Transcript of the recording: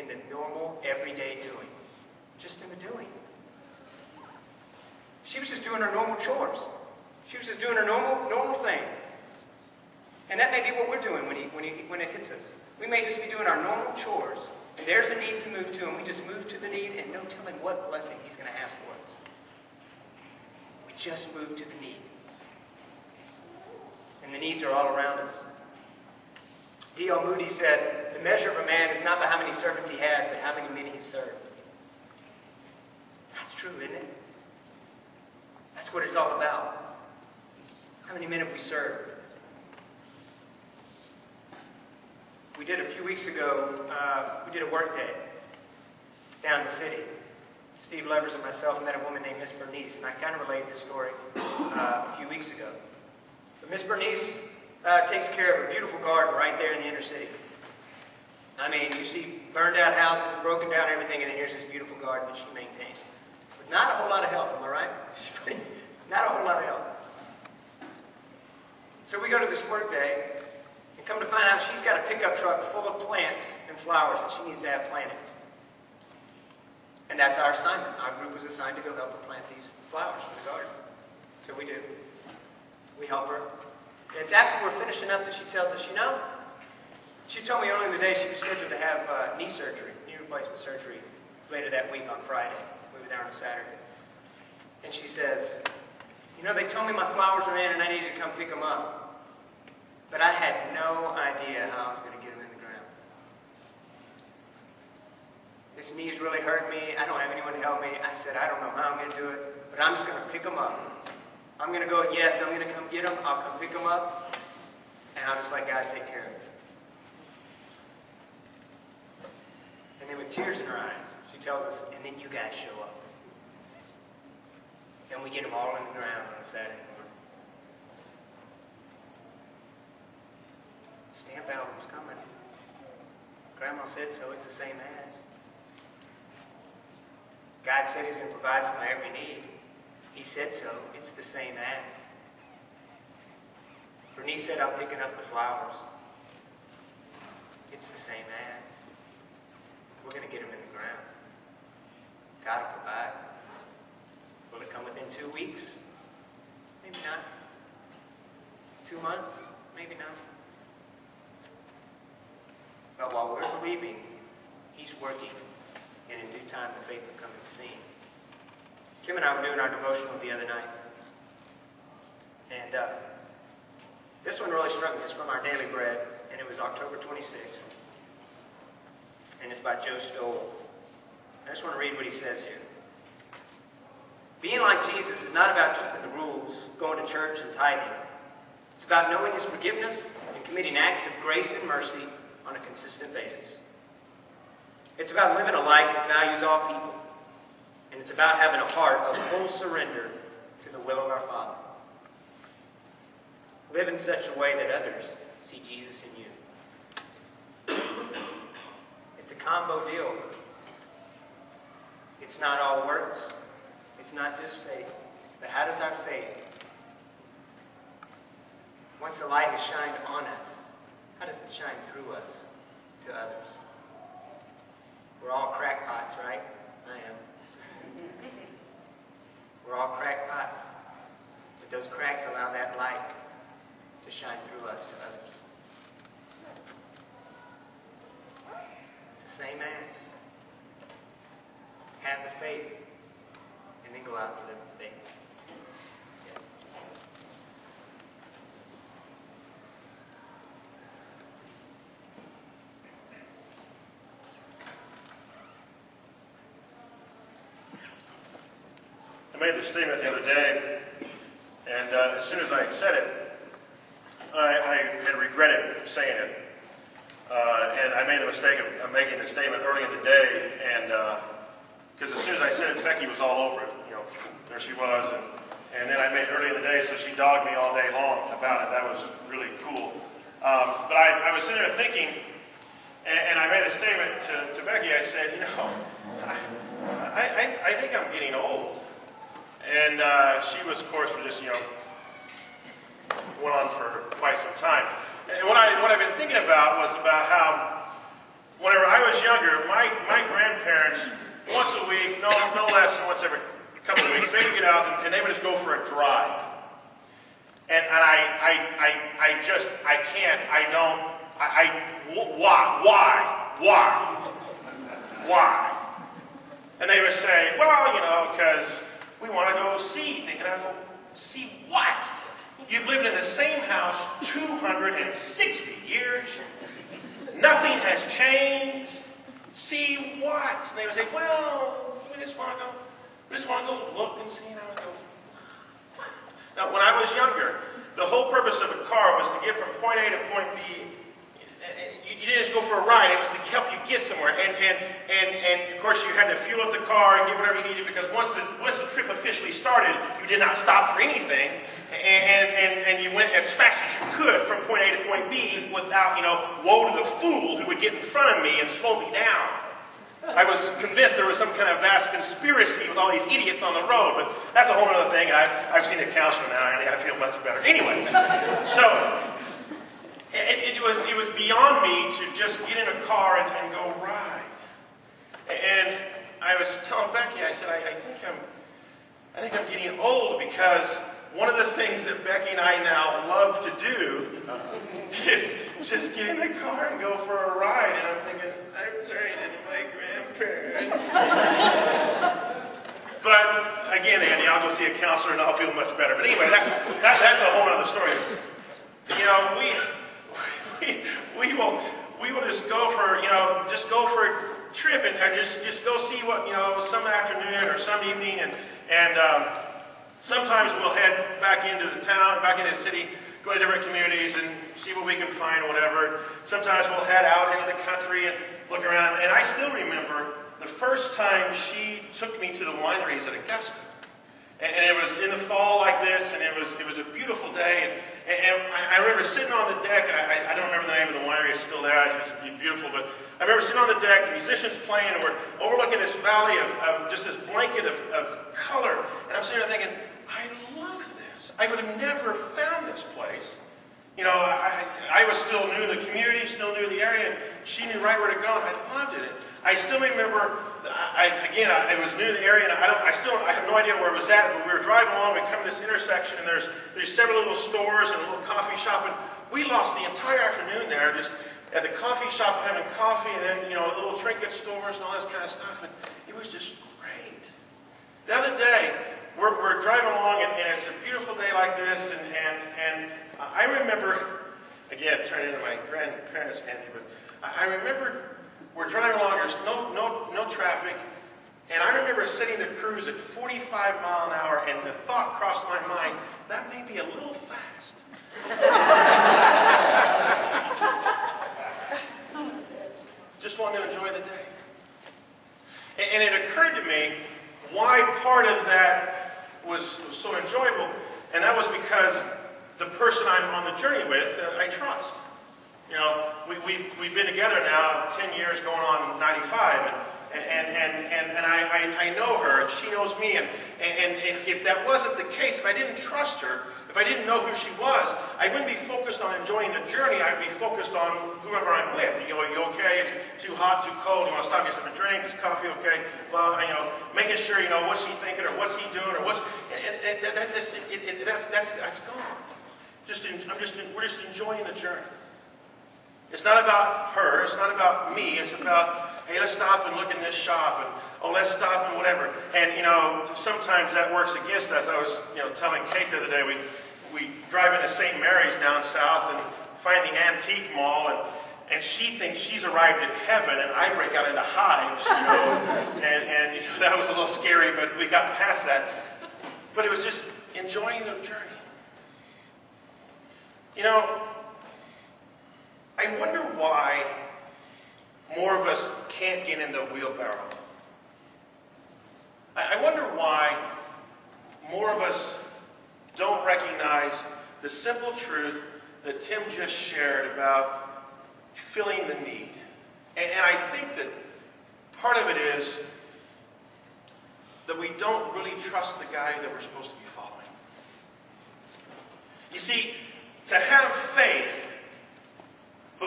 in the normal, everyday doing. Just in the doing. She was just doing her normal chores. She was just doing her normal thing. And that may be what we're doing when it hits us. We may just be doing our normal chores, and there's a need to move to, and we just move to the need, and no telling what blessing He's going to have for us. We just move to the need. And the needs are all around us. D.L. Moody said, "The measure of a man is not by how many servants he has, but how many men he served." That's true, isn't it? That's what it's all about. How many men have we served? We did a few weeks ago, we did a work day down in the city. Steve Levers and myself met a woman named Miss Bernice, and I kind of relayed this story a few weeks ago. But Miss Bernice takes care of a beautiful garden right there in the inner city. I mean, you see burned out houses, broken down everything, and then here's this beautiful garden that she maintains. But not a whole lot of help, am I right? Not a whole lot of help. So we go to this work day, and come to find out she's got a pickup truck full of plants and flowers that she needs to have planted. And that's our assignment. Our group was assigned to go help her plant these flowers for the garden. So we do. We help her. And it's after we're finishing up that she tells us, she told me earlier in the day she was scheduled to have knee surgery, knee replacement surgery, later that week on Friday. We were there on a Saturday. And she says, they told me my flowers were in and I needed to come pick them up. But I had no idea how I was going to get them in the ground. This knee's really hurt me. I don't have anyone to help me. I said, I don't know how I'm going to do it, but I'm just going to pick them up. I'm going to go, yes, I'm going to come get them. I'll come pick them up, and I'll just let God take care of it. And then with tears in her eyes, she tells us, and then you guys show up. And we get them all in the ground on Saturday morning. Stamp album's coming. Grandma said so, it's the same as. God said He's going to provide for my every need. He said so, it's the same as. Bernice said, I'm picking up the flowers. It's the same as. We're going to get them in the ground. God will provide. Will it come within 2 weeks? Maybe not. 2 months? Maybe not. But while we're believing, He's working, and in due time the faith will come to the scene. Kim and I were doing our devotional the other night. And this one really struck me. It's from our Daily Bread, and it was October 26th. And it's by Joe Stoll. I just want to read what he says here. Being like Jesus is not about keeping the rules, going to church and tithing. It's about knowing His forgiveness and committing acts of grace and mercy on a consistent basis. It's about living a life that values all people. And it's about having a heart of full surrender to the will of our Father. Live in such a way that others see Jesus in you. It's a combo deal. It's not all works. It's not just faith. But how does our faith, once the light is shined on us, how does it shine through us to others? We're all crackpots, right? I am. We're all crackpots. But those cracks allow that light to shine through us to others. It's the same as. Have the faith, and then go out and live the faith. I made this statement the other day, and as soon as I said it, I had regretted saying it. And I made the mistake of making the statement early in the day, and because as soon as I said it, Becky was all over it. There she was, and then I made it early in the day, so she dogged me all day long about it. That was really cool. But I was sitting there thinking, and I made a statement to Becky. I said, I think I'm getting old. And she was, of course, just, went on for quite some time. And what I've been thinking about was about how whenever I was younger, my grandparents, once a week, no less than once every couple of weeks, they would get out and they would just go for a drive. And why? And they would say, well, you know, because we want to go see things. And I go, see what? You've lived in the same house 260 years. Nothing has changed. See what? And they would say, well, we just want to go look and see how it goes. Now, when I was younger, the whole purpose of a car was to get from point A to point B. You didn't just go for a ride, it was to help you get somewhere. And of course you had to fuel up the car and get whatever you needed, because once the trip officially started, you did not stop for anything. And you went as fast as you could from point A to point B without, you know, woe to the fool who would get in front of me and slow me down. I was convinced there was some kind of vast conspiracy with all these idiots on the road, but that's a whole other thing. I've seen a counselor now, and I feel much better. Anyway, so it was beyond me to just get in a car and go ride. And I was telling Becky, I said, I think I'm getting old, because one of the things that Becky and I now love to do is just get in the car and go for a ride. And I'm thinking, I'm turning into my grandparents. But again, Andy, I'll go see a counselor and I'll feel much better. But anyway, that's a whole other story. You know, we will just go for, you know, just go for a trip and just go see what, you know, some afternoon or some evening, and sometimes we'll head back into the town, back into the city, go to different communities and see what we can find or whatever. Sometimes we'll head out into the country and look around. And I still remember the first time she took me to the wineries at Augusta. And it was in the fall like this, and it was a beautiful day. And I remember sitting on the deck, and I don't remember the name of the winery, it's still there, it's beautiful, but I remember sitting on the deck, the musicians playing, and we're overlooking this valley of just this blanket of color. And I'm sitting there thinking, I love this. I would have never found this place. You know, I was still new in the community, still new in the area, and she knew right where to go, and I loved it. I still remember, I was new to the area, and I have no idea where it was at, but we were driving along, we come to this intersection, and there's several little stores and a little coffee shop, and we lost the entire afternoon there, just at the coffee shop having coffee, and then, you know, little trinket stores and all this kind of stuff, and it was just great. The other day, we're driving along, and it's a beautiful day like this, and I remember, again, turning into my grandparents, Andy, but I remember we're driving along, there's no traffic, and I remember setting the cruise at 45 miles an hour, and the thought crossed my mind, that may be a little fast. Just wanted to enjoy the day. And it occurred to me why part of that was so enjoyable, and that was because the person I'm on the journey with, I trust. You know, we've been together now 10 years, going on 95, and I know her, and she knows me, and if that wasn't the case, if I didn't trust her, if I didn't know who she was, I wouldn't be focused on enjoying the journey. I'd be focused on whoever I'm with. You know, are you okay? Is it too hot, too cold? You want to stop and get something to drink? Is coffee okay? Well, you know, making sure, you know, what's he thinking, or what's he doing, or what's, that's gone. We're just enjoying the journey. It's not about her, it's not about me, it's about, hey, let's stop and look in this shop, and oh, let's stop and whatever. And, you know, sometimes that works against us. I was, you know, telling Kate the other day, we drive into St. Mary's down south and find the antique mall, and she thinks she's arrived in heaven, and I break out into hives, you know, and you know, that was a little scary, but we got past that. But it was just enjoying the journey. You know, I wonder why more of us can't get in the wheelbarrow. I wonder why more of us don't recognize the simple truth that Tim just shared about filling the need. And I think that part of it is that we don't really trust the guy that we're supposed to be following. You see, to have faith